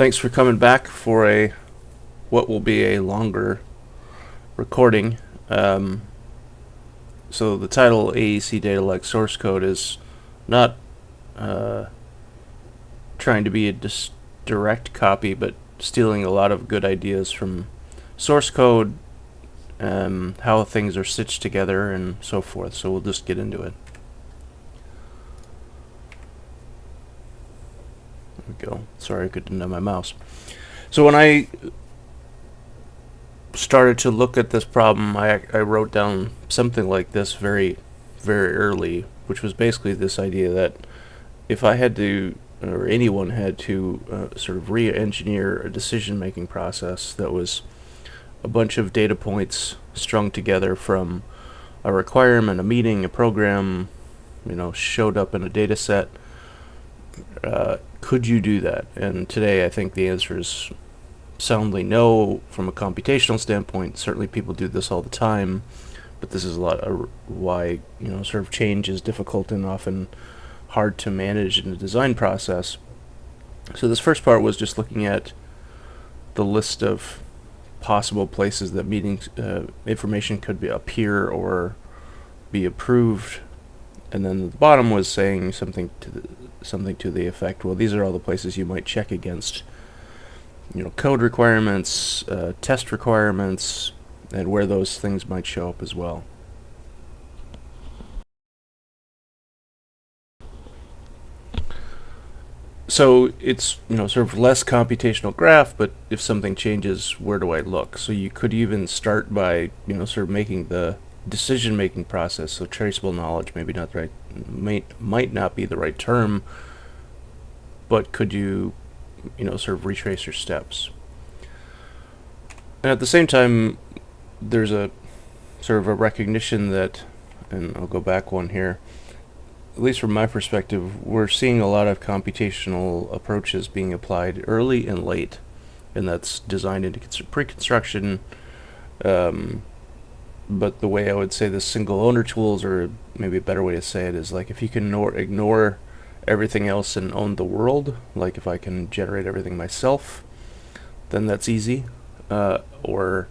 Thanks for coming back for what will be a longer recording. So the title AEC data like source code is not trying to be a direct copy, but stealing a lot of good ideas from source code, how things are stitched together, and so forth. So we'll just get into it. There we go. Sorry, I couldn't have my mouse. So when I started to look at this problem, I wrote down something like this very, very early, which was basically this idea that if I had to, or anyone had to, sort of re-engineer a decision-making process that was a bunch of data points strung together from a requirement, a meeting, a program, showed up in a data set, could you do that? And today I think the answer is soundly no from a computational standpoint. Certainly people do this all the time, but this is a lot of why sort of change is difficult and often hard to manage in the design process. So this first part was just looking at the list of possible places that meetings information could appear or be approved, and then the bottom was saying something to the effect, well, these are all the places you might check against code requirements, test requirements, and where those things might show up as well. So it's sort of less computational graph, but if something changes, where do I look? So you could even start by sort of making the decision-making process, so traceable knowledge, maybe not the right, might not be the right term, but could you sort of retrace your steps? And at the same time, there's a sort of a recognition that, and I'll go back one here, at least from my perspective, we're seeing a lot of computational approaches being applied early and late, and that's designed into pre-construction. But the way I would say the single owner tools, or maybe a better way to say it, is like if you can ignore everything else and own the world, like if I can generate everything myself, then that's easy. Or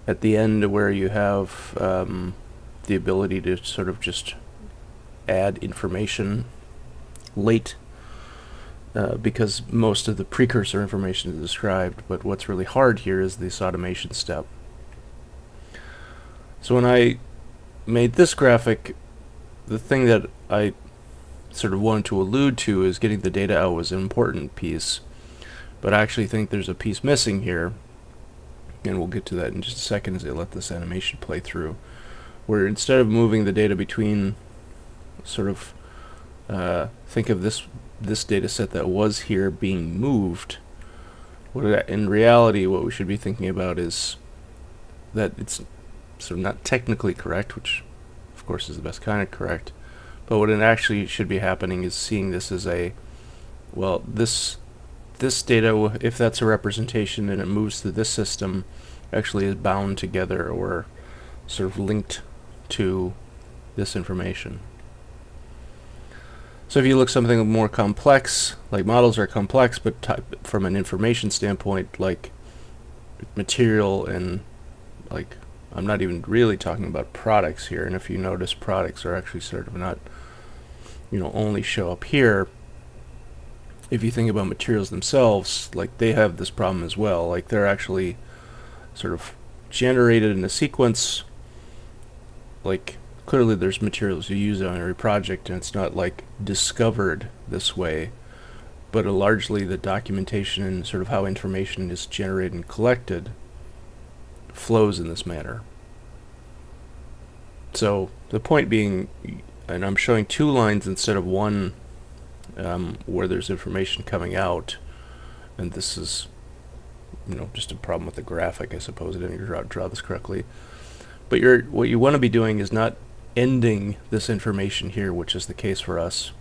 at the end where you have the ability to sort of just add information late, because most of the precursor information is described, but what's really hard here is this automation step. So when I made this graphic, the thing that I sort of wanted to allude to is getting the data out was an important piece, but I actually think there's a piece missing here, and we'll get to that in just a second as I let this animation play through, where instead of moving the data between sort of think of this data set that was here being moved, in reality what we should be thinking about is that it's sort of not technically correct, which of course is the best kind of correct, but what it actually should be happening is seeing this as this data, if that's a representation and it moves through this system, actually is bound together or sort of linked to this information. So if you look something more complex, like models are complex, but from an information standpoint, like material and like, I'm not even really talking about products here, and if you notice, products are actually sort of not, only show up here. If you think about materials themselves, like they have this problem as well, like they're actually sort of generated in a sequence, like clearly there's materials you use on every project, and it's not like discovered this way, but largely the documentation and sort of how information is generated and collected flows in this manner. So the point being, and I'm showing two lines instead of one, where there's information coming out, and this is just a problem with the graphic, I suppose. I didn't draw this correctly, but what you want to be doing is not ending this information here, which is the case for us,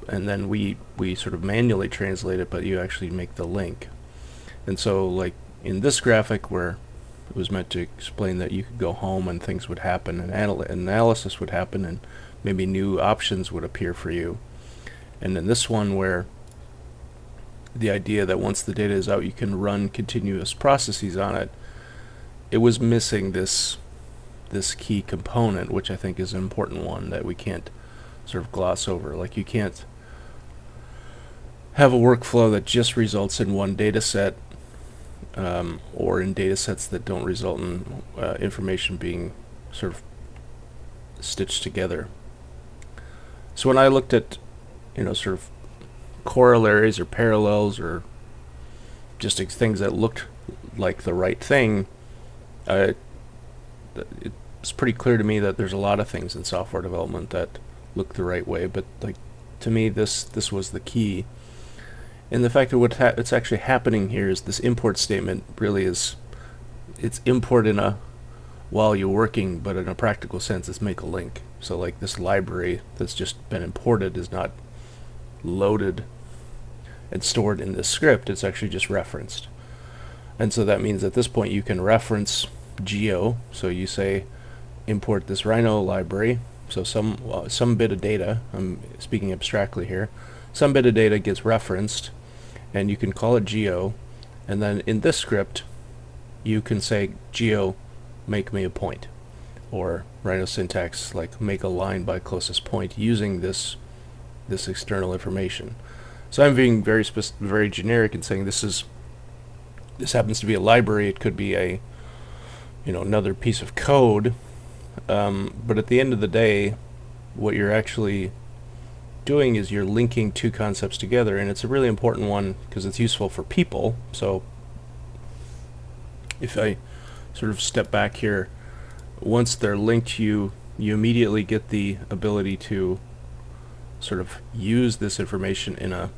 and then we sort of manually translate it, but you actually make the link. And so like in this graphic where it was meant to explain that you could go home and things would happen and analysis would happen and maybe new options would appear for you, and in this one where the idea that once the data is out, you can run continuous processes on it, it was missing this key component, which I think is an important one that we can't sort of gloss over. Like, you can't have a workflow that just results in one data set, or in data sets that don't result in information being sort of stitched together. So when I looked at, sort of corollaries or parallels or just things that looked like the right thing, it's pretty clear to me that there's a lot of things in software development that look the right way, but like, to me, this was the key. And the fact that what's actually happening here is this import statement really is, it's import in a while you're working, but in a practical sense it's make a link. So like, this library that's just been imported is not loaded and stored in this script, it's actually just referenced. And so that means at this point you can reference geo. So you say import this Rhino library, so some bit of data, I'm speaking abstractly here, some bit of data gets referenced, and you can call it geo, and then in this script you can say geo make me a point, or Rhino syntax like make a line by closest point using this external information. So I'm being very generic in saying this happens to be a library. It could be a another piece of code, but at the end of the day, what you're actually doing is you're linking two concepts together, and it's a really important one because it's useful for people. So if I sort of step back here, once they're linked, you immediately get the ability to sort of use this information in a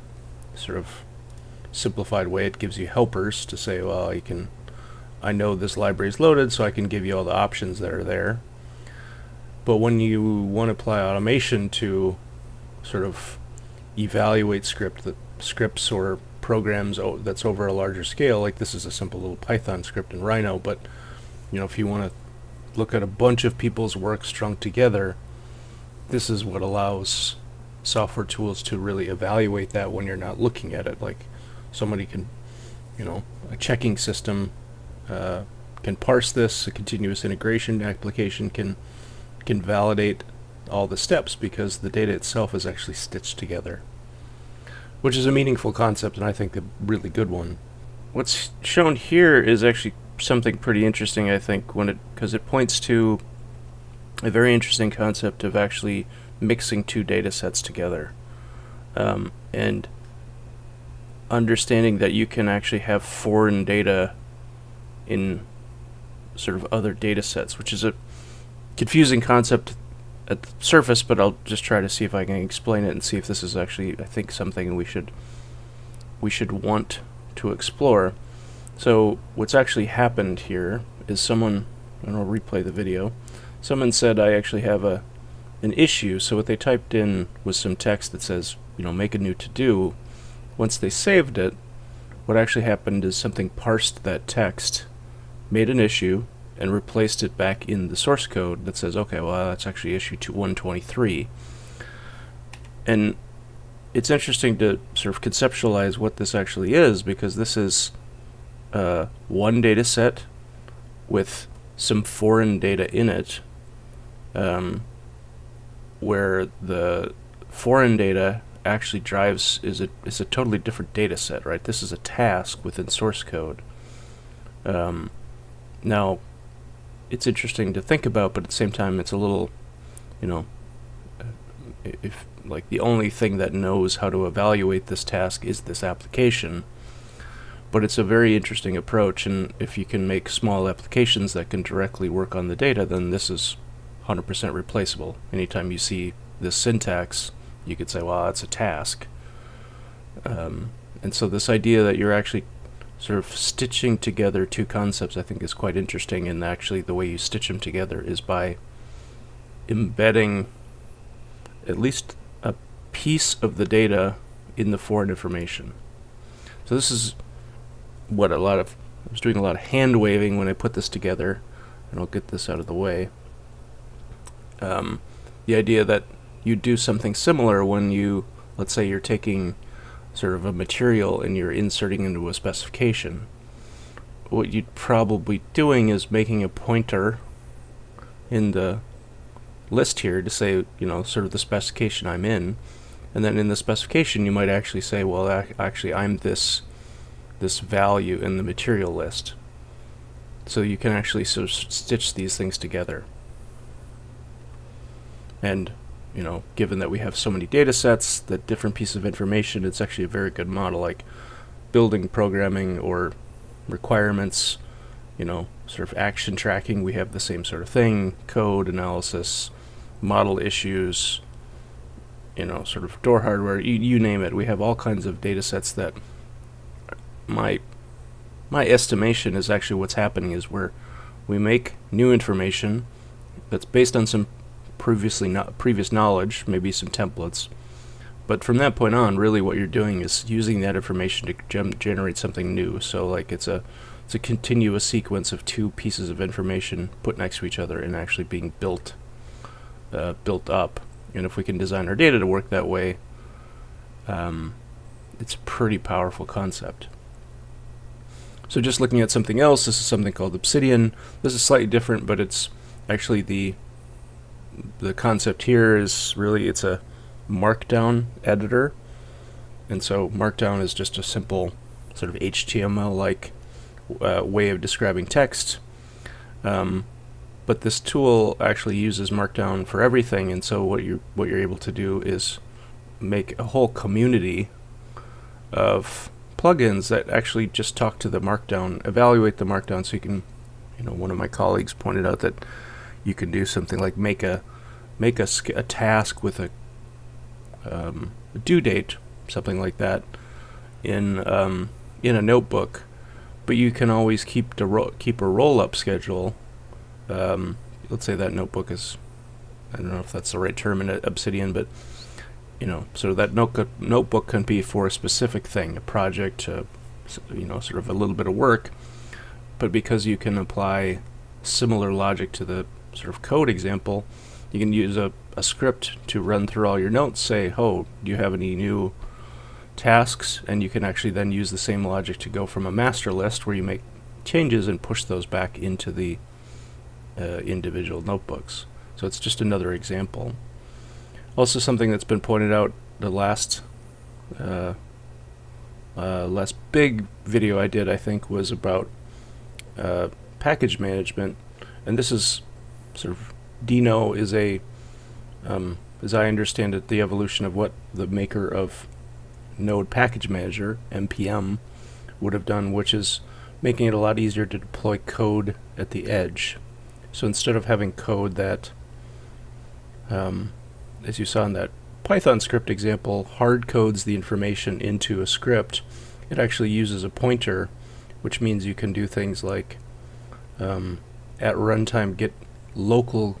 sort of simplified way. It gives you helpers to say, well, I know this library is loaded, so I can give you all the options that are there. But when you want to apply automation to sort of evaluate scripts or programs that's over a larger scale, like this is a simple little Python script in Rhino, but if you want to look at a bunch of people's work strung together, this is what allows software tools to really evaluate that when you're not looking at it. Like, somebody can, a checking system can parse this, a continuous integration application can validate all the steps because the data itself is actually stitched together, which is a meaningful concept, and I think a really good one. What's shown here is actually something pretty interesting, I think, because it points to a very interesting concept of actually mixing two data sets together, and understanding that you can actually have foreign data in sort of other data sets, which is a confusing concept at the surface, but I'll just try to see if I can explain it and see if this is actually, I think, something we should want to explore. So what's actually happened here is someone, and I'll replay the video, someone said I actually have an issue. So what they typed in was some text that says, make a new to-do. Once they saved it, what actually happened is something parsed that text, made an issue, and replaced it back in the source code that says, okay, well, that's actually issue 123. And it's interesting to sort of conceptualize what this actually is, because this is one data set with some foreign data in it, where the foreign data actually is a totally different data set, right? This is a task within source code. Now, it's interesting to think about, but at the same time, it's a little, if like the only thing that knows how to evaluate this task is this application. But it's a very interesting approach, and if you can make small applications that can directly work on the data, then this is 100% replaceable. Anytime you see this syntax, you could say, well, that's a task. And so this idea that you're actually sort of stitching together two concepts, I think, is quite interesting, and actually the way you stitch them together is by embedding at least a piece of the data in the foreign information. So this is what I was doing a lot of hand waving when I put this together, and I'll get this out of the way. The idea that you do something similar when let's say you're taking sort of a material and you're inserting into a specification, what you'd probably be doing is making a pointer in the list here to say, sort of the specification I'm in. And then in the specification, you might actually say, well, actually, I'm this value in the material list. So you can actually sort of stitch these things together. And, given that we have so many data sets, that different pieces of information, it's actually a very good model, like building programming or requirements, sort of action tracking. We have the same sort of thing, code analysis, model issues, sort of door hardware, you name it. We have all kinds of data sets that my estimation is actually what's happening is we make new information that's based on some previous knowledge, maybe some templates. But from that point on, really what you're doing is using that information to generate something new. So like it's a continuous sequence of two pieces of information put next to each other and actually being built up. And if we can design our data to work that way, it's a pretty powerful concept. So just looking at something else, this is something called Obsidian. This is slightly different, but it's actually the concept here is really it's a markdown editor. And so markdown is just a simple sort of HTML-like way of describing text. But this tool actually uses markdown for everything, and so what you're able to do is make a whole community of plugins that actually just talk to the markdown, evaluate the markdown. So you can, one of my colleagues pointed out that you can do something like make a task with a due date, something like that, in a notebook, but you can always keep a roll-up schedule. Let's say that notebook is, I don't know if that's the right term in Obsidian, but so that notebook can be for a specific thing, a project, sort of a little bit of work. But because you can apply similar logic to the sort of code example, you can use a script to run through all your notes, say, oh, do you have any new tasks? And you can actually then use the same logic to go from a master list where you make changes and push those back into the individual notebooks. So it's just another example. Also, something that's been pointed out the last big video I did, I think, was about package management. And this is sort of Dino is as I understand it, the evolution of what the maker of Node Package Manager, NPM, would have done, which is making it a lot easier to deploy code at the edge. So instead of having code that, as you saw in that Python script example, hard codes the information into a script, it actually uses a pointer, which means you can do things like at runtime get local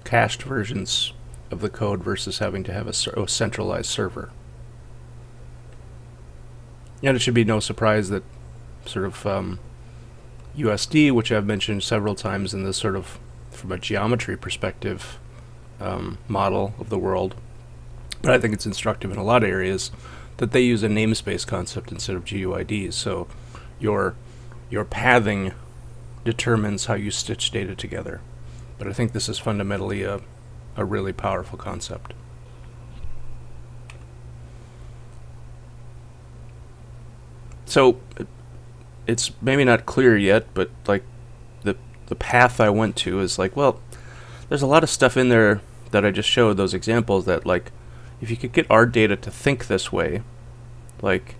cached versions of the code versus having to have a centralized server. And it should be no surprise that sort of USD, which I've mentioned several times in this sort of from a geometry perspective model of the world, but I think it's instructive in a lot of areas that they use a namespace concept instead of GUIDs. So your pathing determines how you stitch data together. But I think this is fundamentally a really powerful concept. So it's maybe not clear yet, but like the path I went to is like, well, there's a lot of stuff in there that I just showed, those examples, that like if you could get our data to think this way, like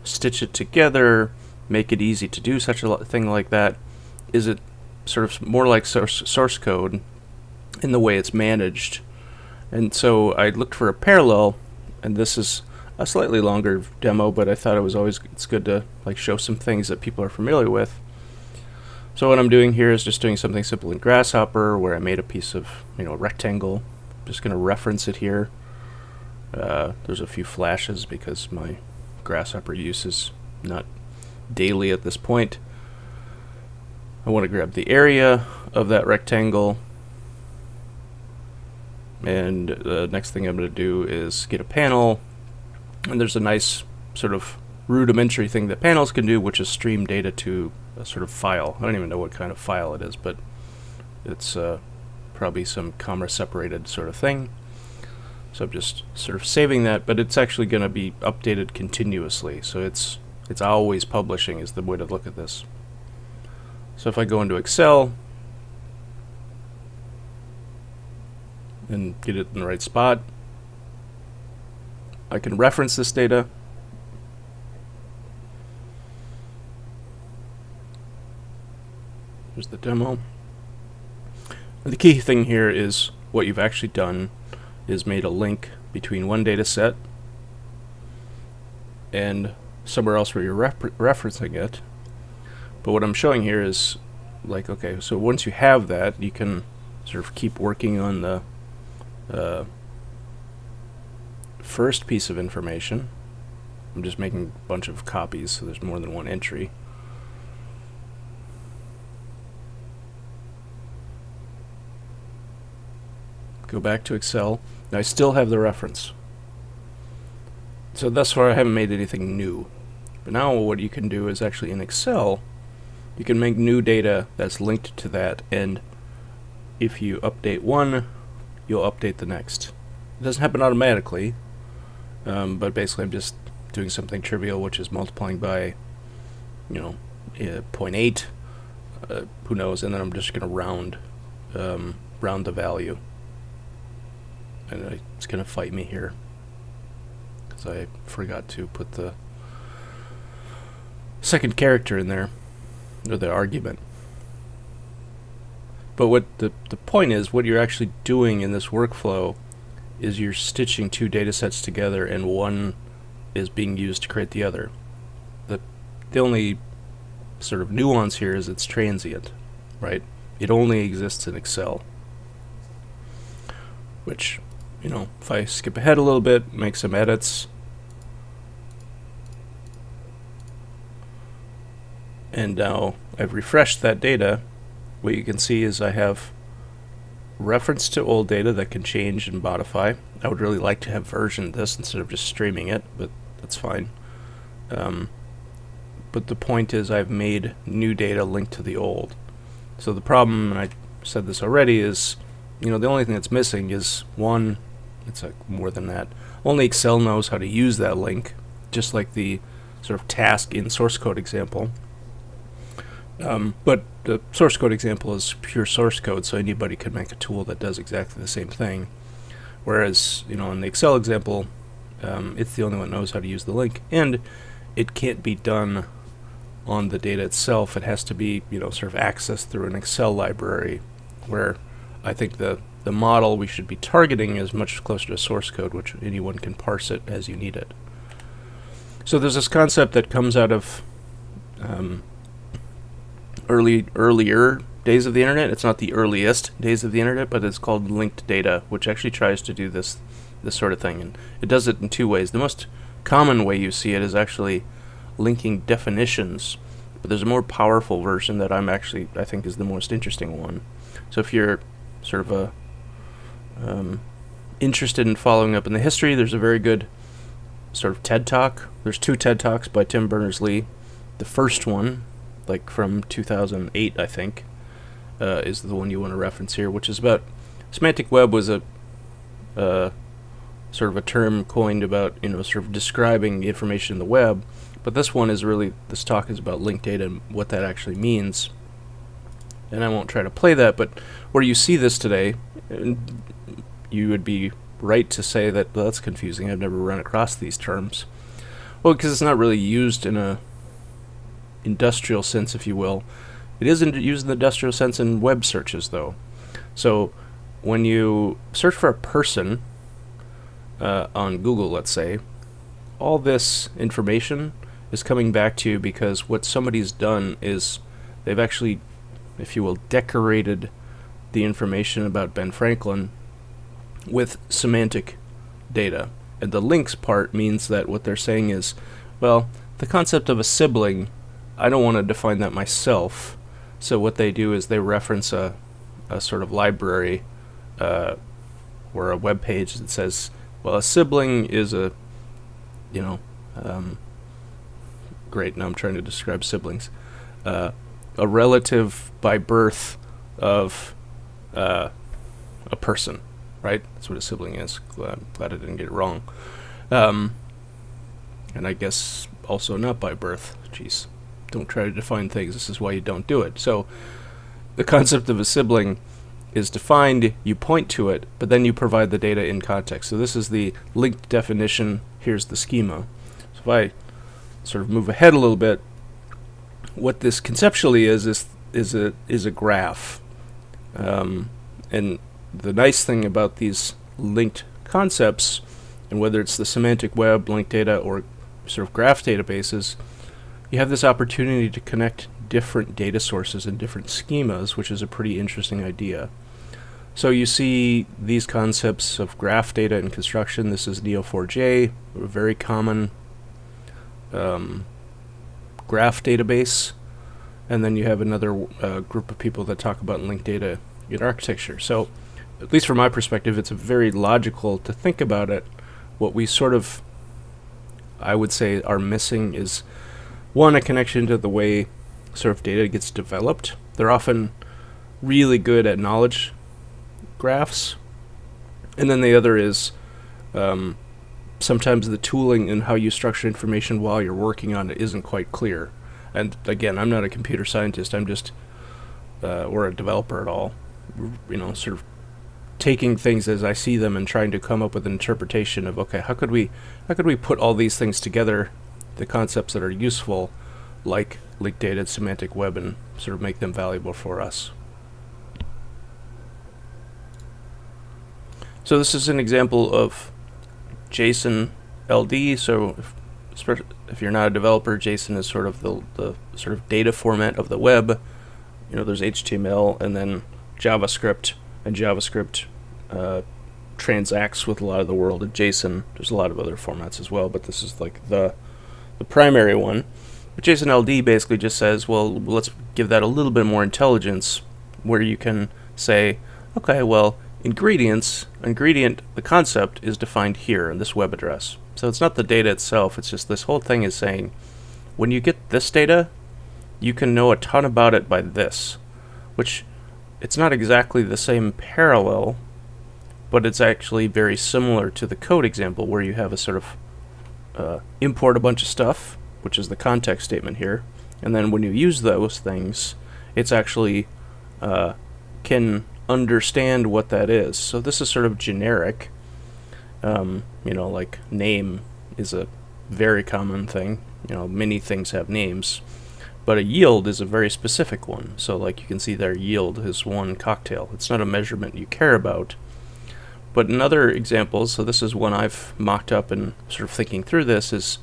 stitch it together, make it easy to do such a thing like that, is it sort of more like source code in the way it's managed? And so I looked for a parallel, and this is a slightly longer demo, but I thought it's good to like show some things that people are familiar with. So what I'm doing here is just doing something simple in Grasshopper, where I made a piece of a rectangle. I'm just going to reference it here. There's a few flashes because my Grasshopper use is not daily at this point. I want to grab the area of that rectangle, and the next thing I'm going to do is get a panel, And there's a nice sort of rudimentary thing that panels can do, which is stream data to a sort of file. I don't even know what kind of file it is, but it's probably some comma separated sort of thing. So I'm just sort of saving that, but it's actually going to be updated continuously. So it's always publishing is the way to look at this. So if I go into Excel and get it in the right spot, I can reference this data. Here's the demo. And the key thing here is what you've actually done is made a link between one data set and somewhere else where you're referencing it. But what I'm showing here is like, okay, so once you have that, you can sort of keep working on the first piece of information. I'm just making a bunch of copies, so there's more than one entry. Go back to Excel. Now I still have the reference. So thus far I haven't made anything new. But now what you can do is actually in Excel, you can make new data that's linked to that, and if you update one, you'll update the next. It doesn't happen automatically, but basically I'm just doing something trivial, which is multiplying by, 0.8, who knows, and then I'm just going to round the value. And it's going to fight me here because I forgot to put the second character in there, or the argument. But what the point is, what you're actually doing in this workflow is you're stitching two data sets together, and one is being used to create the other. The only sort of nuance here is it's transient, right? It only exists in Excel, which, if I skip ahead a little bit, make some edits, and now I've refreshed that data, what you can see is I have reference to old data that can change and modify. I would really like to have versioned this instead of just streaming it, but that's fine. But the point is I've made new data linked to the old. So the problem, and I said this already, is the only thing that's missing is one. It's like more than that. Only Excel knows how to use that link, just like the sort of task in source code example. But the source code example is pure source code, so anybody could make a tool that does exactly the same thing. Whereas, in the Excel example, it's the only one that knows how to use the link, and it can't be done on the data itself. It has to be, sort of accessed through an Excel library, where I think the model we should be targeting is much closer to source code, which anyone can parse it as you need it. So there's this concept that comes out of earlier days of the internet. It's not the earliest days of the internet, but it's called linked data, which actually tries to do this sort of thing, and it does it in two ways. The most common way you see it is actually linking definitions, but there's a more powerful version that I think is the most interesting one. So if you're sort of interested in following up in the history, there's a very good sort of TED Talk. There's two TED Talks by Tim Berners-Lee. The first one, like from 2008, I think, is the one you want to reference here, which is about semantic web. Was a sort of a term coined about, sort of describing information in the web. But this talk is about linked data and what that actually means. And I won't try to play that, but where you see this today, you would be right to say that, well, that's confusing. I've never run across these terms. Well, because it's not really used in a industrial sense, if you will. It isn't used in the industrial sense in web searches, though. So when you search for a person on Google, let's say, all this information is coming back to you because what somebody's done is they've actually, if you will, decorated the information about Ben Franklin with semantic data. And the links part means that what they're saying is, well, the concept of a sibling, I don't want to define that myself. So what they do is they reference a sort of library or a web page that says, well, a sibling is great, now I'm trying to describe siblings. A relative by birth of a person, right? That's what a sibling is. Glad I didn't get it wrong. And I guess also not by birth. Jeez, don't try to define things. This is why you don't do it. So the concept of a sibling is defined, you point to it, but then you provide the data in context. So this is the linked definition. Here's the schema. So if I sort of move ahead a little bit, what this conceptually is a graph. And the nice thing about these linked concepts, and whether it's the semantic web, linked data, or sort of graph databases, you have this opportunity to connect different data sources and different schemas, which is a pretty interesting idea. So you see these concepts of graph data and construction. This is Neo4j, a very common graph database. And then you have another group of people that talk about linked data in architecture. So at least from my perspective, it's very logical to think about it. What we sort of, I would say, are missing is, one, a connection to the way sort of data gets developed. They're often really good at knowledge graphs. And then the other is sometimes the tooling and how you structure information while you're working on it isn't quite clear. And again, I'm not a computer scientist. I'm just, or a developer at all. Sort of taking things as I see them and trying to come up with an interpretation of, okay, how could we put all these things together, the concepts that are useful, like linked data and semantic web, and sort of make them valuable for us. So this is an example of JSON LD. So if you're not a developer, JSON is sort of the sort of data format of the web. There's HTML and then JavaScript, and JavaScript transacts with a lot of the world of JSON. There's a lot of other formats as well, but this is like the primary one. But JSON LD basically just says, well, let's give that a little bit more intelligence, where you can say, okay, well, ingredient, the concept is defined here in this web address. So it's not the data itself, it's just this whole thing is saying, when you get this data, you can know a ton about it by this, which it's not exactly the same parallel, but it's actually very similar to the code example, where you have a sort of import a bunch of stuff, which is the context statement here, and then when you use those things, it's actually can understand what that is. So this is sort of generic. Like name is a very common thing. Many things have names. But a yield is a very specific one. So like you can see there, yield is one cocktail. It's not a measurement you care about. But another example, so this is one I've mocked up and sort of thinking through this, is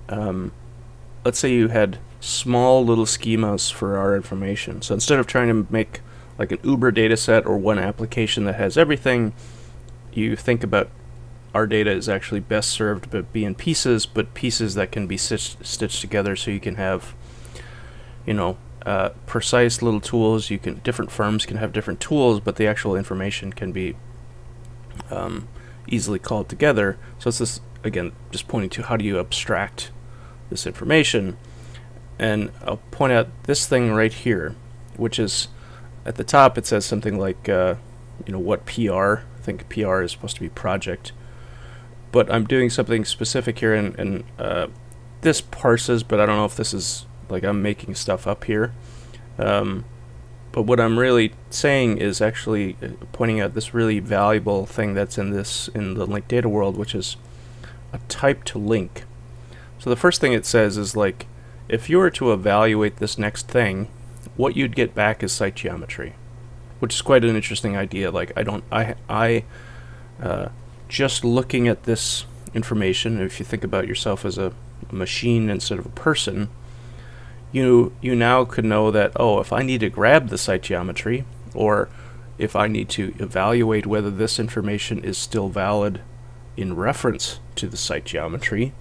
let's say you had small little schemas for our information. So instead of trying to make like an Uber data set or one application that has everything, you think about our data is actually best served to be in pieces, but pieces that can be stitched together, so you can have precise little tools. Different firms can have different tools, but the actual information can be easily called together. So it's this, again, just pointing to how do you abstract this information. And I'll point out this thing right here, which is at the top. It says something like what PR. I think PR is supposed to be project, but I'm doing something specific here, and this parses, but I don't know if this is like I'm making stuff up here. But what I'm really saying is actually pointing out this really valuable thing that's in the linked data world, which is a type to link. So the first thing it says is, like, if you were to evaluate this next thing, what you'd get back is site geometry, which is quite an interesting idea. Like, just looking at this information, if you think about yourself as a machine instead of a person, you now could know that, if I need to grab the site geometry, or if I need to evaluate whether this information is still valid in reference to the site geometry,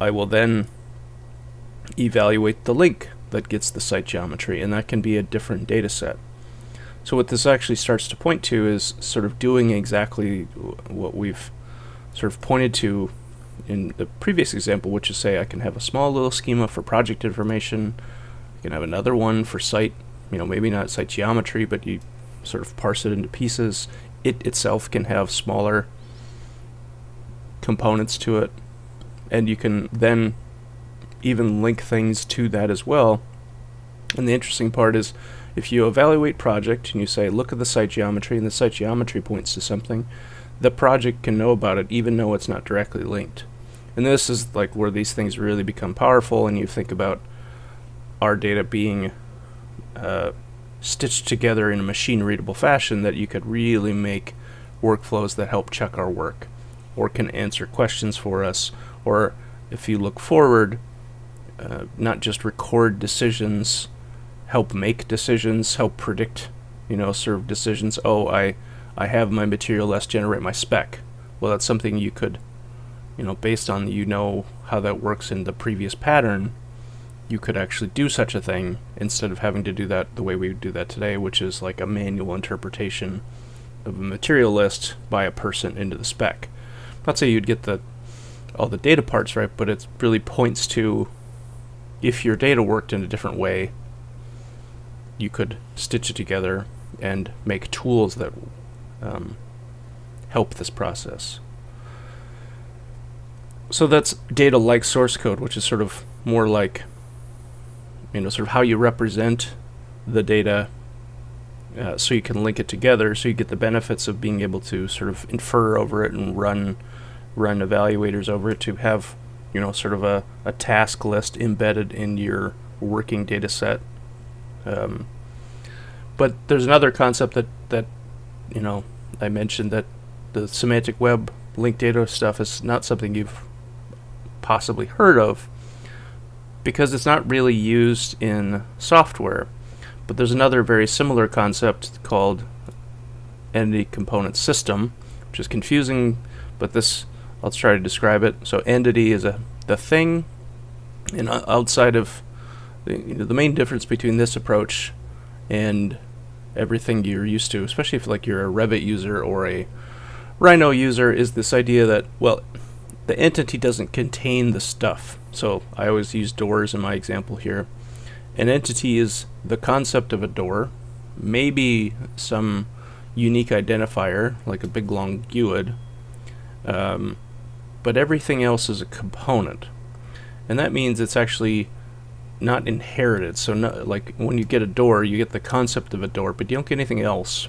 I will then evaluate the link that gets the site geometry, and that can be a different data set. So what this actually starts to point to is sort of doing exactly what we've sort of pointed to in the previous example, which is say I can have a small little schema for project information. I can have another one for site, maybe not site geometry, but you sort of parse it into pieces. It itself can have smaller components to it, and you can then even link things to that as well. And the interesting part is, if you evaluate project and you say, look at the site geometry, and the site geometry points to something, the project can know about it even though it's not directly linked. And this is like where these things really become powerful, and you think about our data being stitched together in a machine-readable fashion, that you could really make workflows that help check our work, or can answer questions for us, or if you look forward, not just record decisions, help make decisions, help predict, sort of decisions. Oh, I have my material, let's generate my spec. Well, that's something you could, based on how that works in the previous pattern, you could actually do such a thing instead of having to do that the way we do that today, which is like a manual interpretation of a material list by a person into the spec. Not say you'd get all the data parts right, but it really points to, if your data worked in a different way, you could stitch it together and make tools that help this process. So that's data like source code, which is sort of more like, sort of how you represent the data so you can link it together, so you get the benefits of being able to sort of infer over it and run evaluators over it, to have sort of a task list embedded in your working data set. But there's another concept that I mentioned, that the semantic web linked data stuff is not something you've possibly heard of, because it's not really used in software. But there's another very similar concept called entity component system, which is confusing, but I'll try to describe it. So entity is the thing, and outside of the main difference between this approach and everything you're used to, especially if you're a Revit user or a Rhino user, is this idea that, well, the entity doesn't contain the stuff. So I always use doors in my example here. An entity is the concept of a door, maybe some unique identifier like a big long GUID, but everything else is a component. And that means it's actually not inherited. So like when you get a door, you get the concept of a door, but you don't get anything else.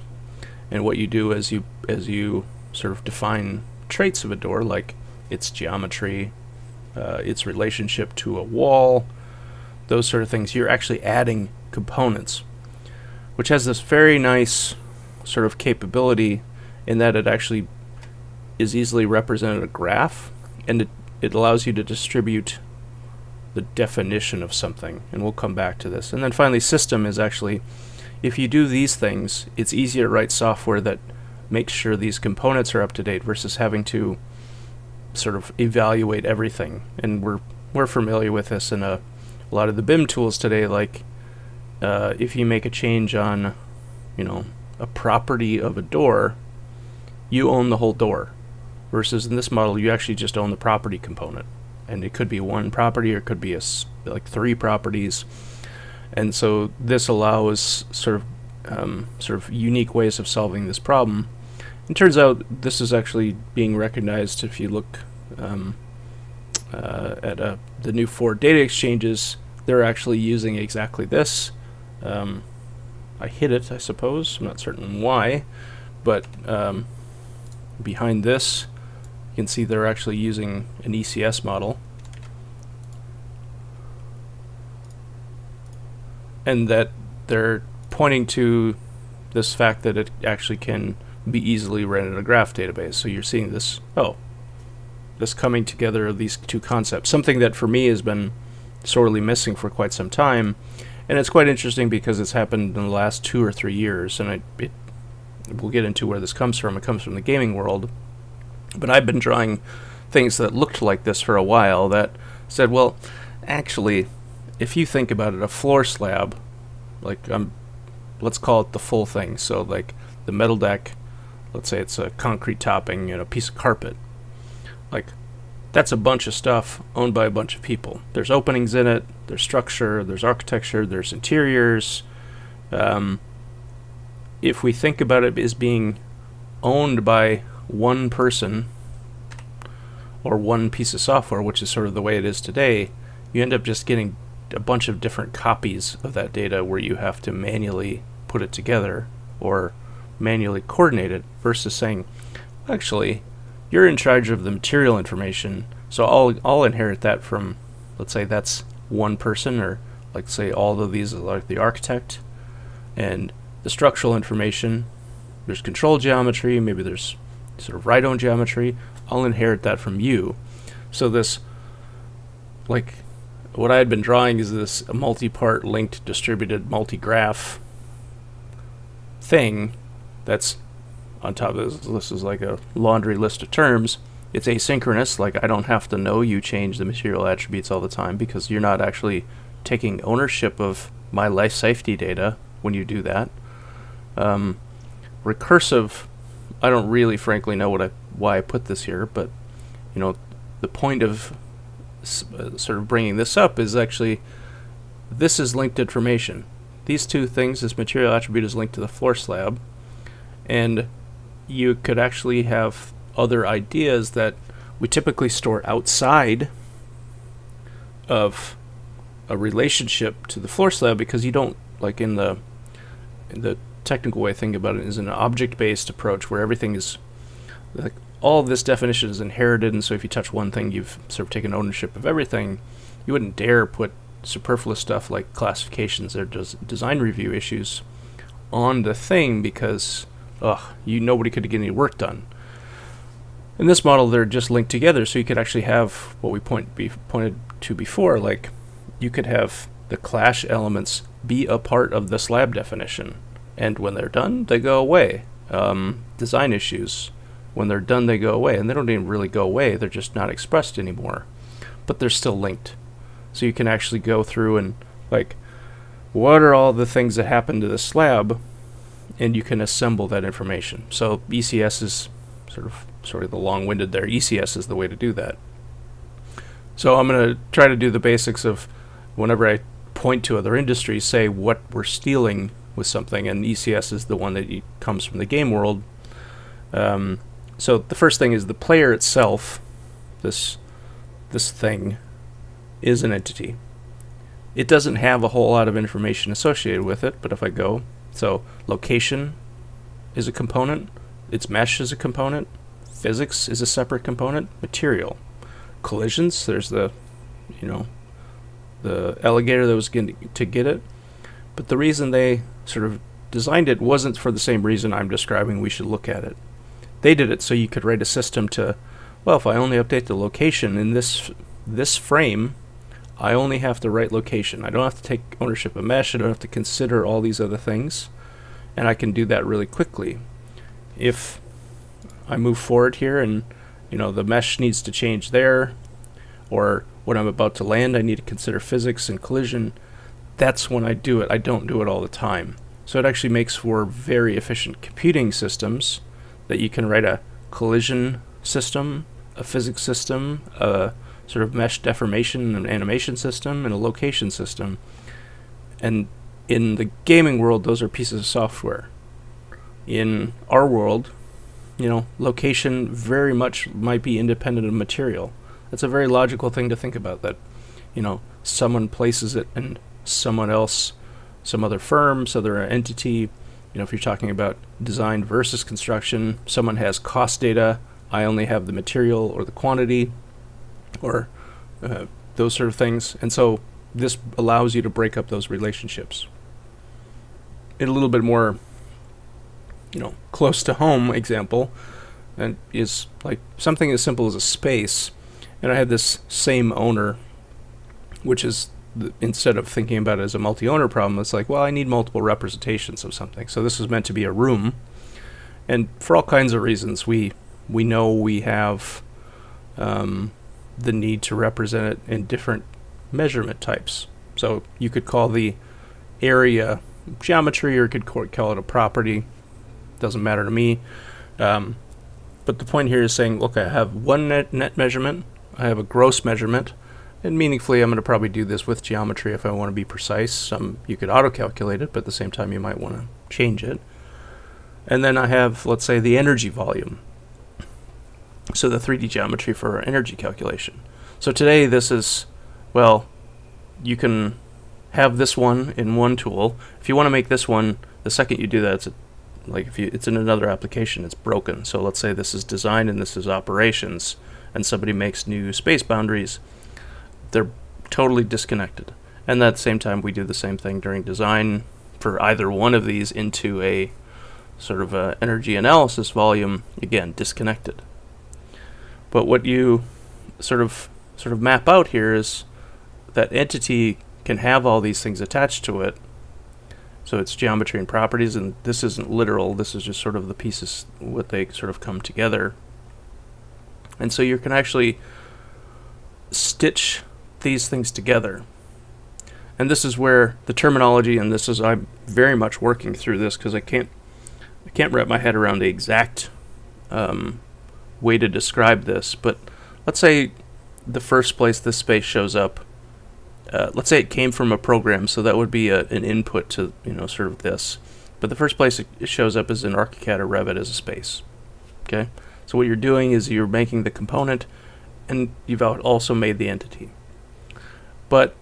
And what you do as you sort of define traits of a door, like its geometry, its relationship to a wall, those sort of things, you're actually adding components, which has this very nice sort of capability in that it actually is easily represented a graph, and it allows you to distribute the definition of something, and we'll come back to this. And then finally, system is actually, if you do these things, it's easier to write software that makes sure these components are up to date versus having to sort of evaluate everything. And we're familiar with this in a lot of the BIM tools today, like if you make a change on a property of a door, you own the whole door, versus in this model you actually just own the property component, and it could be one property or it could be like 3 properties. And so this allows sort of unique ways of solving this problem. It turns out this is actually being recognized. If you look at the new 4 data exchanges, they're actually using exactly this. I hid it, I suppose. I'm not certain why, but behind this, you can see they're actually using an ECS model, and that they're pointing to this fact that it actually can be easily read in a graph database. So you're seeing this coming together of these two concepts, something that for me has been sorely missing for quite some time. And it's quite interesting because it's happened in the last 2 or 3 years, and we'll get into where this comes from. It comes from the gaming world. But I've been drawing things that looked like this for a while, that said, well, actually, if you think about it, a floor slab, like let's call it the full thing. So like the metal deck, let's say it's a concrete topping and a piece of carpet. Like That's a bunch of stuff owned by a bunch of people. There's openings in it, there's structure, there's architecture, there's interiors. If we think about it as being owned by one person or one piece of software, which is sort of the way it is today, you end up just getting a bunch of different copies of that data where you have to manually put it together or manually coordinate it, versus saying, actually, you're in charge of the material information, so I'll inherit that from, let's say that's one person, or like say all of these are like the architect, and the structural information, there's control geometry, maybe there's sort of write-own geometry, I'll inherit that from you. So this, like, what I had been drawing is this multi-part linked distributed multi-graph thing that's on top of this is like a laundry list of terms. It's asynchronous, like I don't have to know you change the material attributes all the time, because you're not actually taking ownership of my life safety data when you do that. Recursive, I don't really frankly know why I put this here, but the point of sort of bringing this up is actually this is linked information. These two things, this material attribute is linked to the floor slab, and you could actually have other ideas that we typically store outside of a relationship to the floor slab, because you don't, like in the technical way of thinking about it is an object-based approach where everything is, like, all of this definition is inherited, and so if you touch one thing, you've sort of taken ownership of everything. You wouldn't dare put superfluous stuff like classifications or design review issues on the thing, because nobody could get any work done. In this model, they're just linked together, so you could actually have what we pointed to before, like you could have the clash elements be a part of the slab definition, and when they're done, they go away. Design issues, when they're done, they go away, and they don't even really go away, they're just not expressed anymore, but they're still linked. So you can actually go through and, like, what are all the things that happen to the slab, and you can assemble that information. So ECS is sort of the long-winded there. ECS is the way to do that. So I'm going to try to do the basics of, whenever I point to other industries, say what we're stealing with something, and ECS is the one that comes from the game world. So the first thing is the player itself. This thing is an entity. It doesn't have a whole lot of information associated with it, but if I go, so location is a component, its mesh is a component, physics is a separate component, material, collisions, there's the alligator that was going to get it, but the reason they sort of designed it wasn't for the same reason I'm describing we should look at it. They did it so you could write a system to, well, if I only update the location in this frame, I only have to write location. I don't have to take ownership of mesh. I don't have to consider all these other things, and I can do that really quickly. If I move forward here and the mesh needs to change there, or when I'm about to land I need to consider physics and collision, that's when I do it. I don't do it all the time. So it actually makes for very efficient computing systems that you can write a collision system, a physics system, a sort of mesh deformation and animation system, and a location system. And in the gaming world, those are pieces of software. In our world, location very much might be independent of material. That's a very logical thing to think about, that, someone places it and someone else, some other firm, some other entity, if you're talking about design versus construction, someone has cost data, I only have the material or the quantity, or those sort of things. And so this allows you to break up those relationships. In a little bit more, close to home example, and is like something as simple as a space. And I had this same owner, which is, instead of thinking about it as a multi-owner problem, it's like, well, I need multiple representations of something. So this was meant to be a room. And for all kinds of reasons, we know we have the need to represent it in different measurement types. So you could call the area geometry, or you could call it a property. Doesn't matter to me. But the point here is saying, look, I have one net measurement, I have a gross measurement, and meaningfully I'm going to probably do this with geometry if I want to be precise. You could auto-calculate it, but at the same time you might want to change it. And then I have, let's say, the energy volume. So the 3D geometry for energy calculation. So today this is, well, you can have this one in one tool. If you want to make this one, the second you do that, it's in another application, it's broken. So let's say this is design and this is operations, and somebody makes new space boundaries. They're totally disconnected. And at the same time, we do the same thing during design for either one of these into a sort of a energy analysis volume, again, disconnected. But what you sort of map out here is that entity can have all these things attached to it. So it's geometry and properties, and this isn't literal, this is just sort of the pieces, what they sort of come together. And so you can actually stitch these things together. And this is where the terminology, and this is, I'm very much working through this because I can't wrap my head around the exact way to describe this, but let's say the first place this space shows up, let's say it came from a program, so that would be an input to, sort of this. But the first place it shows up is in ArchiCAD or Revit as a space. Okay? So what you're doing is you're making the component, and you've also made the entity. But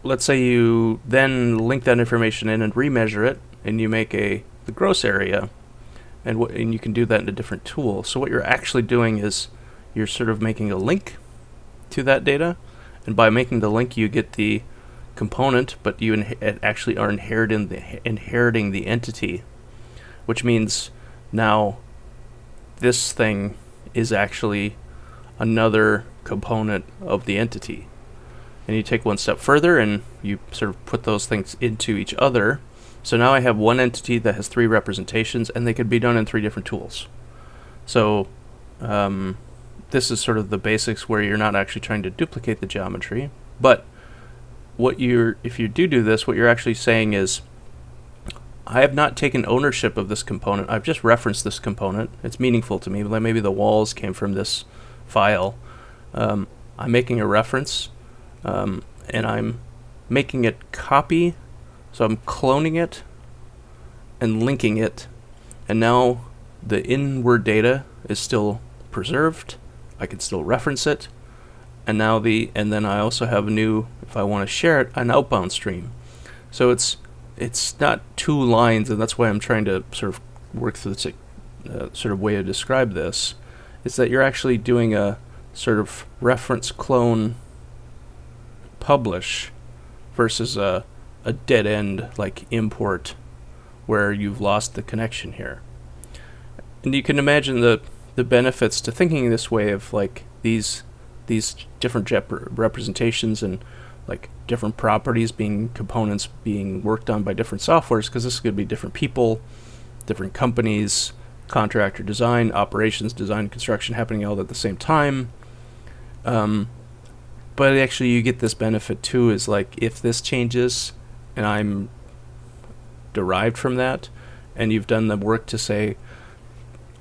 let's say you then link that information in and remeasure it, and you make the gross area, and you can do that in a different tool. So what you're actually doing is you're sort of making a link to that data, and by making the link you get the component, but you actually are inheriting the entity, which means now this thing is actually another component of the entity. And you take one step further and you sort of put those things into each other. So now I have one entity that has 3 representations, and they could be done in 3 different tools. So this is sort of the basics where you're not actually trying to duplicate the geometry, but if you do this, what you're actually saying is, I have not taken ownership of this component, I've just referenced this component, it's meaningful to me, like maybe the walls came from this file. I'm making a reference, and I'm making it copy, so I'm cloning it and linking it, and now the inward data is still preserved, I can still reference it, and then I also have a new, if I want to share it, an outbound stream. So it's not 2 lines, and that's why I'm trying to sort of work through this sort of way to describe this, is that you're actually doing a sort of reference clone publish versus a dead end like import where you've lost the connection here. And you can imagine the benefits to thinking this way of like these different representations and like different properties being components being worked on by different softwares, because this could be different people, different companies, contractor design, operations design, construction happening all at the same time. But actually you get this benefit too, is like if this changes and I'm derived from that, and you've done the work to say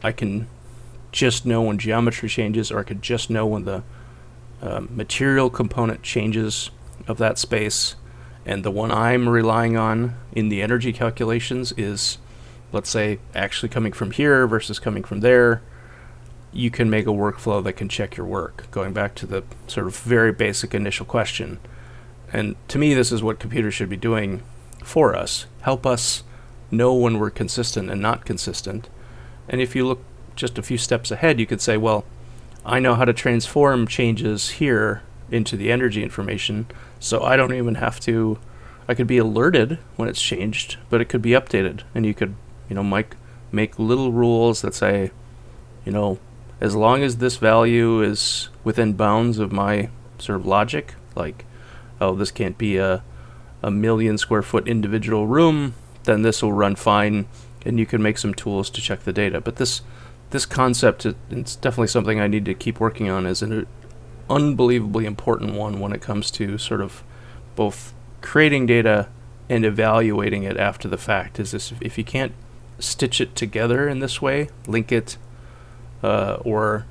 I can just know when geometry changes, or I could just know when the material component changes of that space, and the one I'm relying on in the energy calculations is, let's say, actually coming from here versus coming from there, you can make a workflow that can check your work, going back to the sort of very basic initial question. And to me, this is what computers should be doing for us, help us know when we're consistent and not consistent. And if you look just a few steps ahead, you could say, well, I know how to transform changes here into the energy information, so I don't even have to, I could be alerted when it's changed, but it could be updated. And you could, make little rules that say, as long as this value is within bounds of my sort of logic, like, oh, this can't be a 1 million square foot individual room, then this will run fine, and you can make some tools to check the data. But this concept, it's definitely something I need to keep working on, as an unbelievably important one when it comes to sort of both creating data and evaluating it after the fact. Is this, if you can't stitch it together in this way, link it, or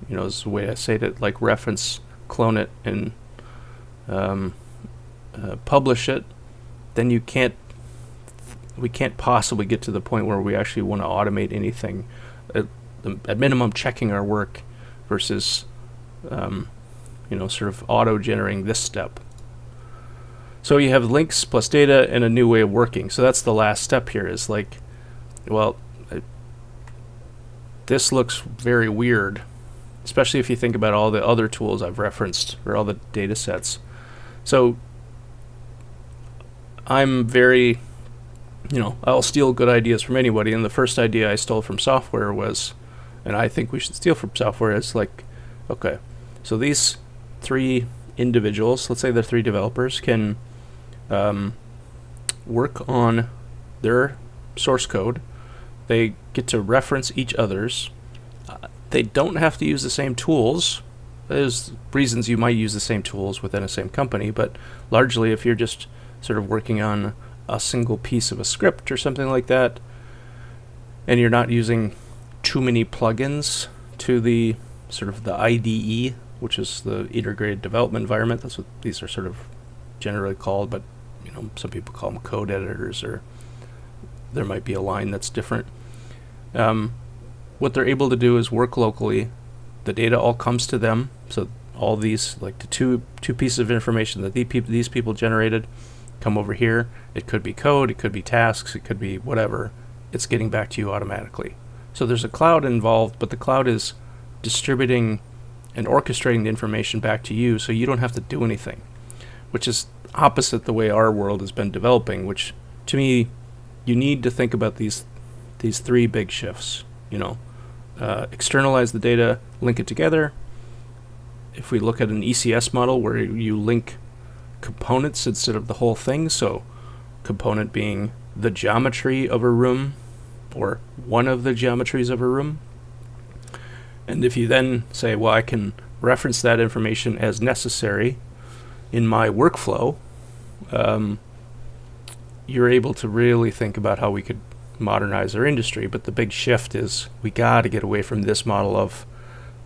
is the way I say it, like reference, clone it, and publish it, then we can't possibly get to the point where we actually want to automate anything. At minimum, checking our work versus, sort of auto-generating this step. So you have links plus data and a new way of working. So that's the last step here, is like, well, this looks very weird, especially if you think about all the other tools I've referenced, or all the data sets. So I'm very, I'll steal good ideas from anybody, and the first idea I stole from software was, and I think we should steal from software, is like, okay, so these 3 individuals, let's say they're 3 developers, can work on their source code. They get to reference each other's. They don't have to use the same tools. There's reasons you might use the same tools within a same company, but largely if you're just sort of working on a single piece of a script or something like that, and you're not using too many plugins to the sort of the IDE, which is the integrated development environment. That's what these are sort of generally called, but some people call them code editors, or there might be a line that's different. What they're able to do is work locally. The data all comes to them, so all these, like the two pieces of information that these people generated, come over here. It could be code, it could be tasks, it could be whatever. It's getting back to you automatically. So there's a cloud involved, but the cloud is distributing and orchestrating the information back to you, so you don't have to do anything, which is opposite the way our world has been developing, which to me, you need to think about these 3 big shifts. Externalize the data, link it together. If we look at an ECS model where you link components instead of the whole thing, so component being the geometry of a room, or one of the geometries of a room. And if you then say, well, I can reference that information as necessary in my workflow, you're able to really think about how we could modernize our industry. But the big shift is we got to get away from this model of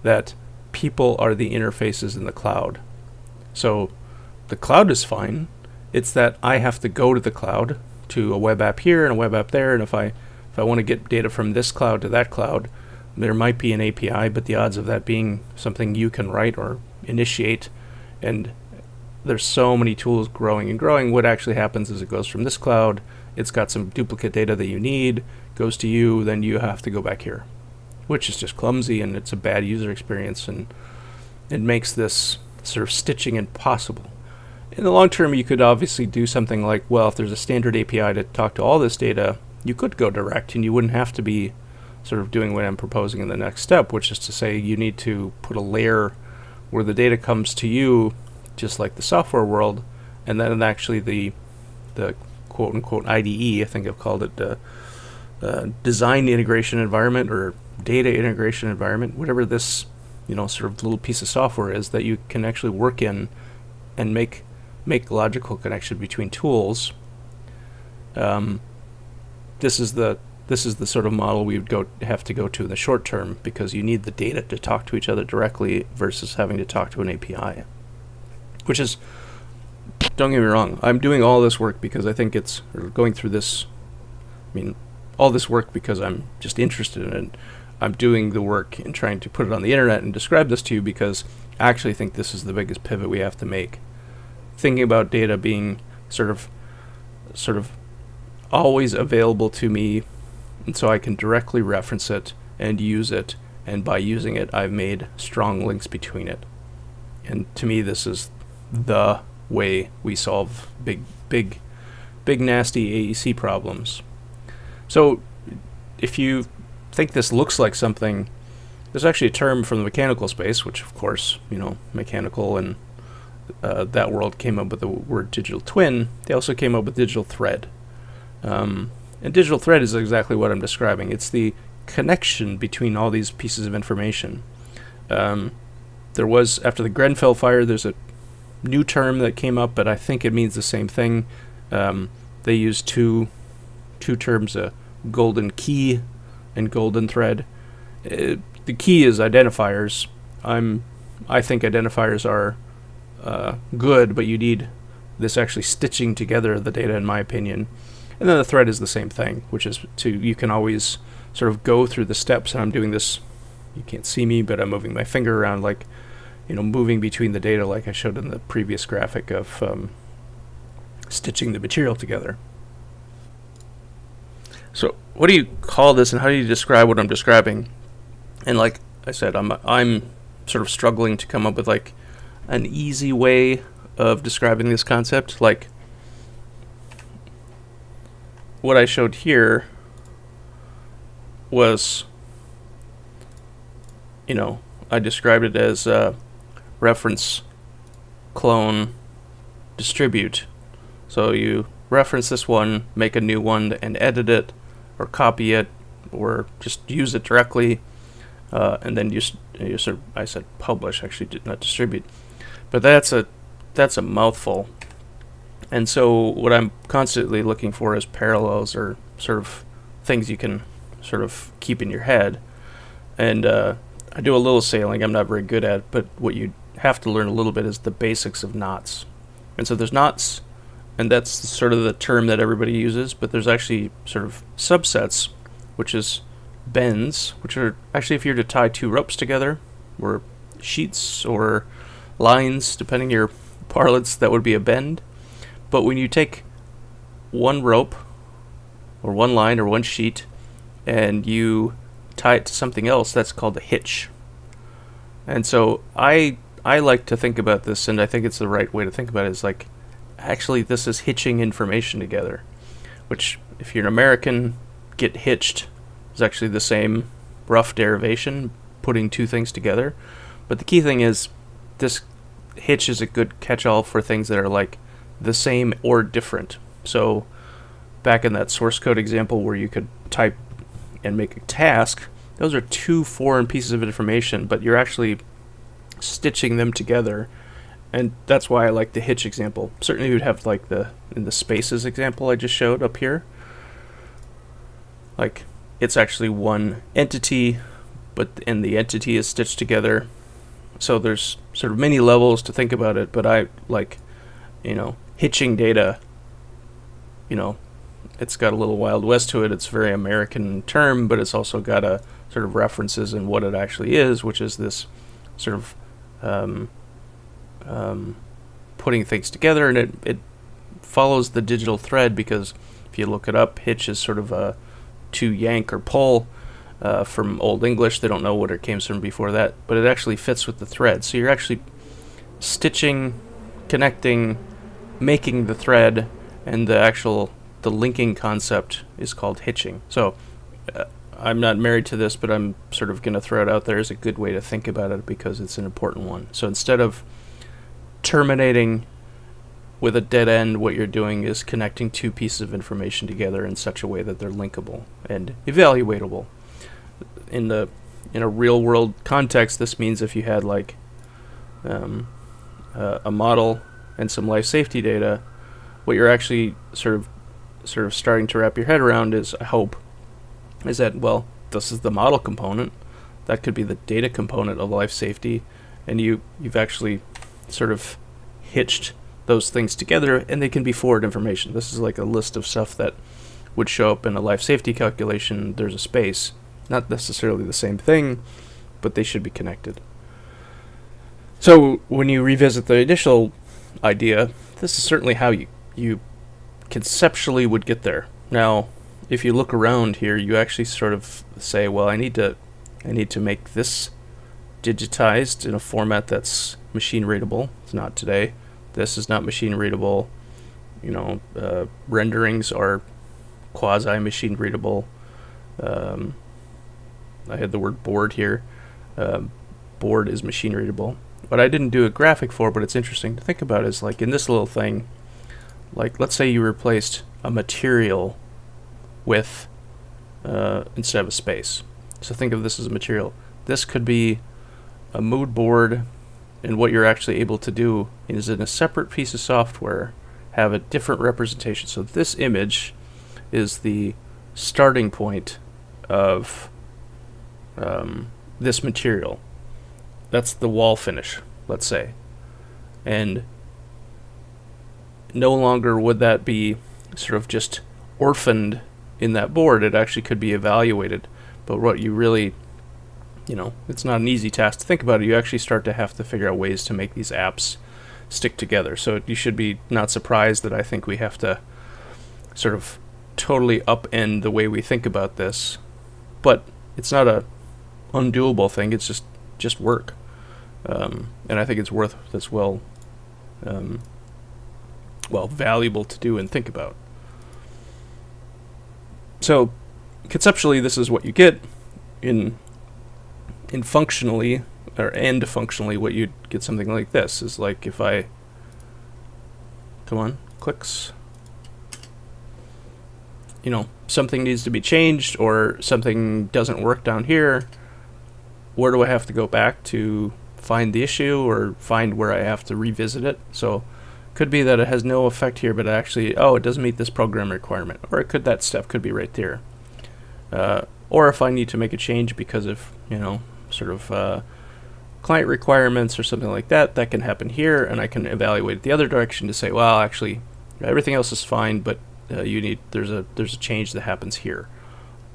that people are the interfaces in the cloud. So the cloud is fine. It's that I have to go to the cloud, to a web app here and a web app there, and if I want to get data from this cloud to that cloud, there might be an API, but the odds of that being something you can write or initiate, and there's so many tools growing and growing. What actually happens is it goes from this cloud, it's got some duplicate data that you need, goes to you, then you have to go back here, which is just clumsy, and it's a bad user experience, and it makes this sort of stitching impossible. In the long term, you could obviously do something like, well, if there's a standard API to talk to all this data, you could go direct, and you wouldn't have to be sort of doing what I'm proposing in the next step, which is to say you need to put a layer where the data comes to you, just like the software world, and then actually the quote-unquote IDE, I think I've called it the design integration environment or data integration environment, whatever this sort of little piece of software is that you can actually work in and make logical connection between tools. This is the sort of model we would have to go to in the short term, because you need the data to talk to each other directly versus having to talk to an API. Which is, don't get me wrong, I'm doing all this work because I think going through this, all this work because I'm just interested in it. I'm doing the work and trying to put it on the internet and describe this to you because I actually think this is the biggest pivot we have to make. Thinking about data being sort of always available to me, and so I can directly reference it and use it, and by using it I've made strong links between it. And to me, this is the way we solve big nasty AEC problems. So if you think this looks like something, there's actually a term from the mechanical space, which of course, mechanical and that world came up with the word digital twin. They also came up with digital thread. And digital thread is exactly what I'm describing. It's the connection between all these pieces of information. There was, after the Grenfell fire, there's a new term that came up, but I think it means the same thing. They use two terms, a golden key and golden thread. The key is identifiers, I think identifiers are good, but you need this actually stitching together the data, in my opinion. And then the thread is the same thing, which is you can always sort of go through the steps, and I'm doing this, you can't see me, but I'm moving my finger around, like, moving between the data like I showed in the previous graphic of stitching the material together. So what do you call this, and how do you describe what I'm describing? And like I said, I'm sort of struggling to come up with like an easy way of describing this concept. Like what I showed here was, I described it as reference, clone, distribute. So you reference this one, make a new one, and edit it, or copy it, or just use it directly, and then I said publish, actually did not distribute. But that's a mouthful. And so what I'm constantly looking for is parallels, or sort of things you can sort of keep in your head. And I do a little sailing, I'm not very good at, but what you have to learn a little bit is the basics of knots. And so there's knots, and that's sort of the term that everybody uses, but there's actually sort of subsets, which is bends, which are actually if you're to tie two ropes together, or sheets, or lines, depending your parlance, that would be a bend. But when you take one rope, or one line, or one sheet, and you tie it to something else, that's called a hitch. And so I like to think about this, and I think it's the right way to think about it, is like, actually this is hitching information together, which if you're an American, get hitched is actually the same rough derivation, putting two things together. But the key thing is this hitch is a good catch-all for things that are like the same or different. So back in that source code example where you could type and make a task, those are two foreign pieces of information, but you're actually stitching them together. And that's why I like the hitch example. Certainly you'd have like in the spaces example I just showed up here, like it's actually one entity, and the entity is stitched together. So there's sort of many levels to think about it, but I like, hitching data, it's got a little Wild West to it. It's a very American term, but it's also got a sort of references in what it actually is, which is this sort of putting things together, and it follows the digital thread, because if you look it up, hitch is sort of a to yank or pull from Old English. They don't know what it came from before that, but it actually fits with the thread. So you're actually stitching, connecting, making the thread, and the linking concept is called hitching. So I'm not married to this, but I'm sort of going to throw it out there as a good way to think about it, because it's an important one. So instead of terminating with a dead end, what you're doing is connecting two pieces of information together in such a way that they're linkable and evaluatable. In a real world context, this means if you had like a model and some life safety data, what you're actually sort of starting to wrap your head around is, I hope, is that, well, this is the model component, that could be the data component of life safety, and you've actually sort of hitched those things together, and they can be forward information. This is like a list of stuff that would show up in a life safety calculation. There's a space, not necessarily the same thing, but they should be connected. So when you revisit the initial idea, this is certainly how you conceptually would get there. Now, if you look around here, you actually sort of say, well, I need to make this digitized in a format that's machine readable. It's not today. This is not machine readable. Renderings are quasi machine readable. I had the word board here. Board is machine readable. What I didn't do a graphic for, but it's interesting to think about, is like in this little thing, like let's say you replaced a material with instead of a space. So think of this as a material. This could be a mood board, and what you're actually able to do is in a separate piece of software have a different representation. So this image is the starting point of this material. that's the wall finish, let's say. And no longer would that be sort of just orphaned in that board. It actually could be evaluated. But what you really, it's not an easy task to think about it. You actually start to have to figure out ways to make these apps stick together. So you should be not surprised that I think we have to sort of totally upend the way we think about this. But it's not a undoable thing. It's just work. And I think it's worth as well valuable to do and think about. So conceptually, this is what you get. In functionally, and functionally, what you'd get something like this is like if I, come on, clicks, something needs to be changed or something doesn't work down here, where do I have to go back to find the issue or find where I have to revisit it? So could be that it has no effect here, but actually, it doesn't meet this program requirement. Or that step could be right there. Or if I need to make a change because of, client requirements or something like that, that can happen here, and I can evaluate it the other direction to say, well, actually, everything else is fine, but there's a change that happens here.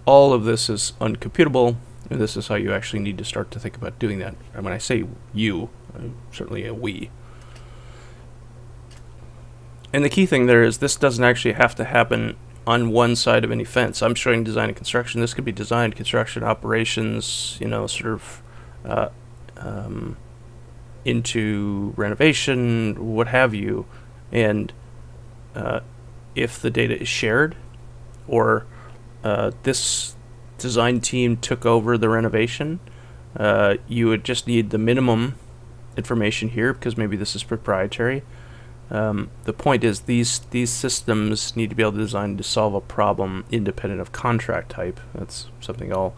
All of this is uncomputable, and this is how you actually need to start to think about doing that. And when I say you, certainly a we. And the key thing there is this doesn't actually have to happen on one side of any fence. I'm showing design and construction. This could be design, construction, operations, into renovation, what have you. And if the data is shared, or this design team took over the renovation, you would just need the minimum information here because maybe this is proprietary. The point is these systems need to be able to design to solve a problem independent of contract type. That's something I'll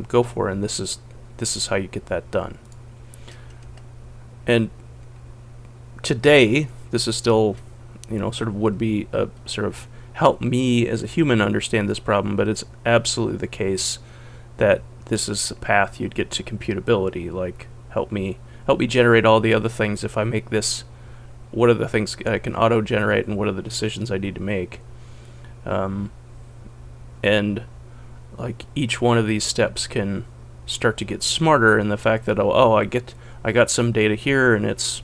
go for, and this is how you get that done. And today, this is still, sort of would be a sort of help me as a human understand this problem, but it's absolutely the case that this is a path you'd get to computability. Like, help me generate all the other things. If I make this, what are the things I can auto-generate, and what are the decisions I need to make? And like each one of these steps can start to get smarter in the fact that I got some data here, and it's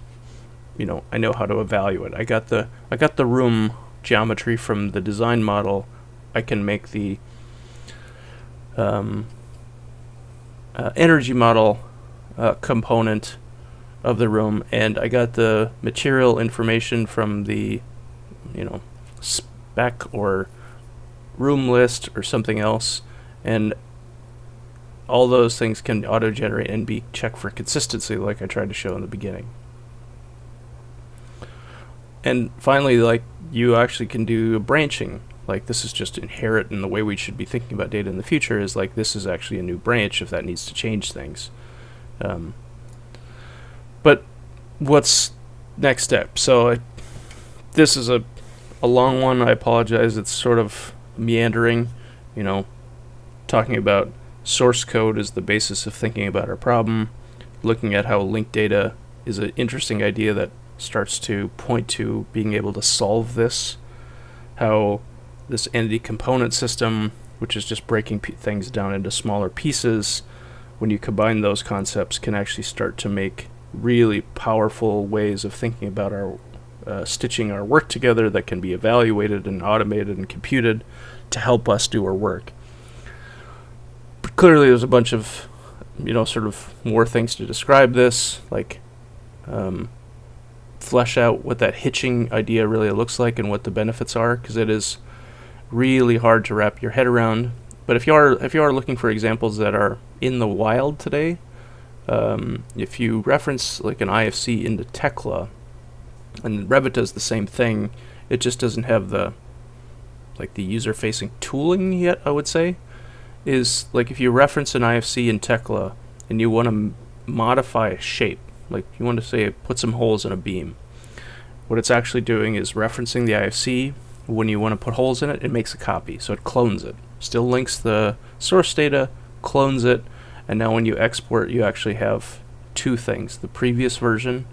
I know how to evaluate. I got the room geometry from the design model. I can make the energy model component of the room, and I got the material information from the spec or room list or something else, and all those things can auto-generate and be checked for consistency like I tried to show in the beginning. And finally, like, you actually can do branching. Like, this is just inherent in the way we should be thinking about data in the future, is like this is actually a new branch if that needs to change things. But what's next step? So this is a long one. I apologize. It's sort of meandering, talking about source code as the basis of thinking about our problem, looking at how linked data is an interesting idea that starts to point to being able to solve this, how this entity component system, which is just breaking things down into smaller pieces, when you combine those concepts, can actually start to make really powerful ways of thinking about our stitching our work together that can be evaluated and automated and computed to help us do our work. But clearly there's a bunch of sort of more things to describe this, like flesh out what that hitching idea really looks like and what the benefits are, because it is really hard to wrap your head around. But if you are looking for examples that are in the wild today, if you reference like an IFC into Tekla, and Revit does the same thing, it just doesn't have the user-facing tooling yet, I would say. Is like if you reference an IFC in Tekla and you want to modify a shape, like you want to say put some holes in a beam, what it's actually doing is referencing the IFC. When you want to put holes in it, it makes a copy, so it clones it. Still links the source data, clones it, and now when you export, you actually have two things: the previous version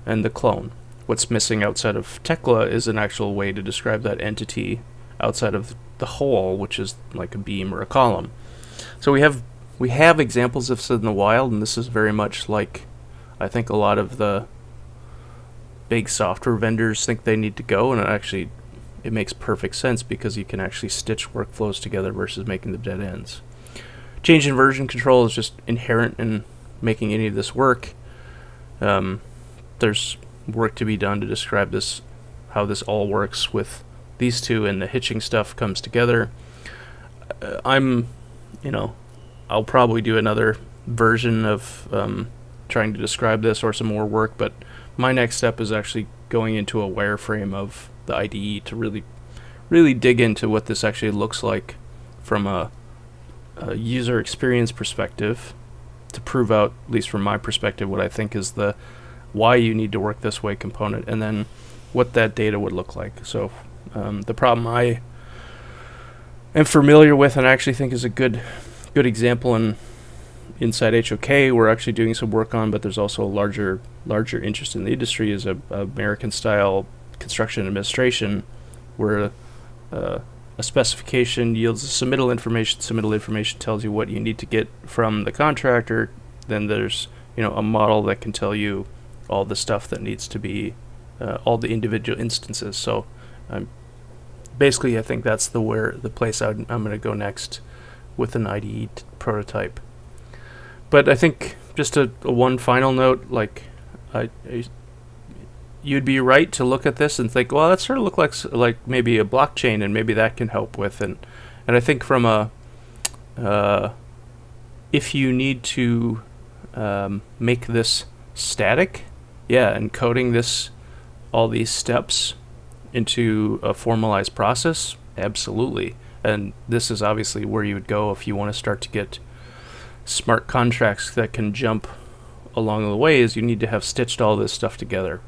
and the clone. What's missing outside of Tekla is an actual way to describe that entity outside of the whole, which is like a beam or a column. So we have examples of this in the wild, and this is very much like I think a lot of the big software vendors think they need to go, and it makes perfect sense because you can actually stitch workflows together versus making the dead ends. Change in version control is just inherent in making any of this work. There's work to be done to describe this, how this all works with these two, and the hitching stuff comes together. I'll probably do another version of trying to describe this or some more work, but my next step is actually going into a wireframe of the IDE to really dig into what this actually looks like from a user experience perspective, to prove out, at least from my perspective, what I think is the why you need to work this way component, and then what that data would look like. So the problem I am familiar with and I actually think is a good example inside HOK we're actually doing some work on, but there's also a larger interest in the industry, is a American style construction administration, where a specification yields submittal information. Submittal information tells you what you need to get from the contractor. Then there's a model that can tell you all the stuff that needs to be, all the individual instances. So basically, I think that's the place I'm going to go next with an IDE prototype. But I think just a one final note, like you'd be right to look at this and think, well, that sort of looks like maybe a blockchain, and maybe that can help with. And I think from if you need to make this static, encoding all these steps into a formalized process, absolutely. And this is obviously where you would go if you want to start to get smart contracts that can jump along the way, is you need to have stitched all this stuff together.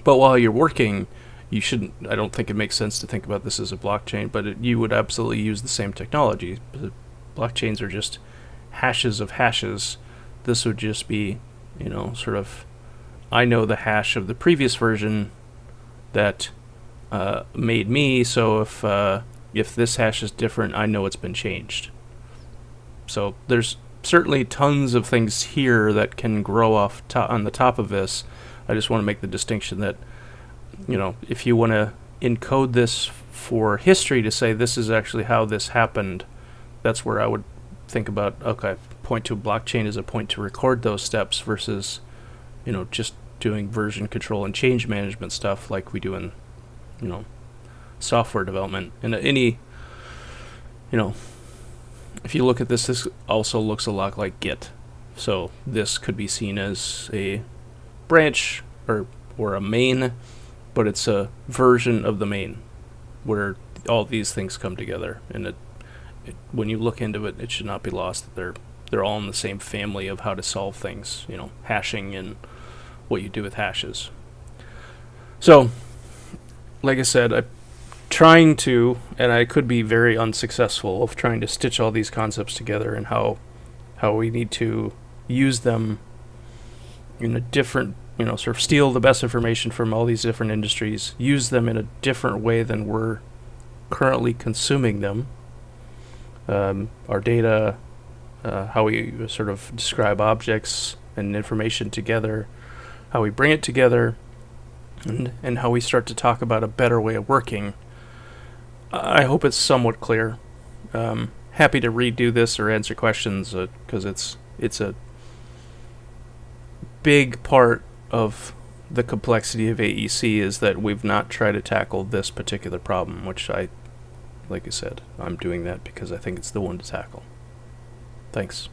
But while you're working, I don't think it makes sense to think about this as a blockchain, but you would absolutely use the same technology. Blockchains are just hashes of hashes. This would just be, sort of, I know the hash of the previous version that made me, so if this hash is different, I know it's been changed. So there's certainly tons of things here that can grow on the top of this. I just want to make the distinction that, if you want to encode this for history to say this is actually how this happened, that's where I would think about, okay, point to a blockchain as a point to record those steps versus, just doing version control and change management stuff like we do in, software development. And if you look at this also looks a lot like Git. So this could be seen as a branch or a main, but it's a version of the main where all these things come together. And when you look into it, it should not be lost that they're all in the same family of how to solve things, hashing and what you do with hashes. So, like I said, I'm trying to, and I could be very unsuccessful of trying to stitch all these concepts together, and how we need to use them in a different, sort of steal the best information from all these different industries, use them in a different way than we're currently consuming them. Our data, how we sort of describe objects and information together, how we bring it together, and how we start to talk about a better way of working. I hope it's somewhat clear. Happy to redo this or answer questions, because it's a big part of the complexity of AEC is that we've not tried to tackle this particular problem, which like I said, I'm doing that because I think it's the one to tackle. Thanks.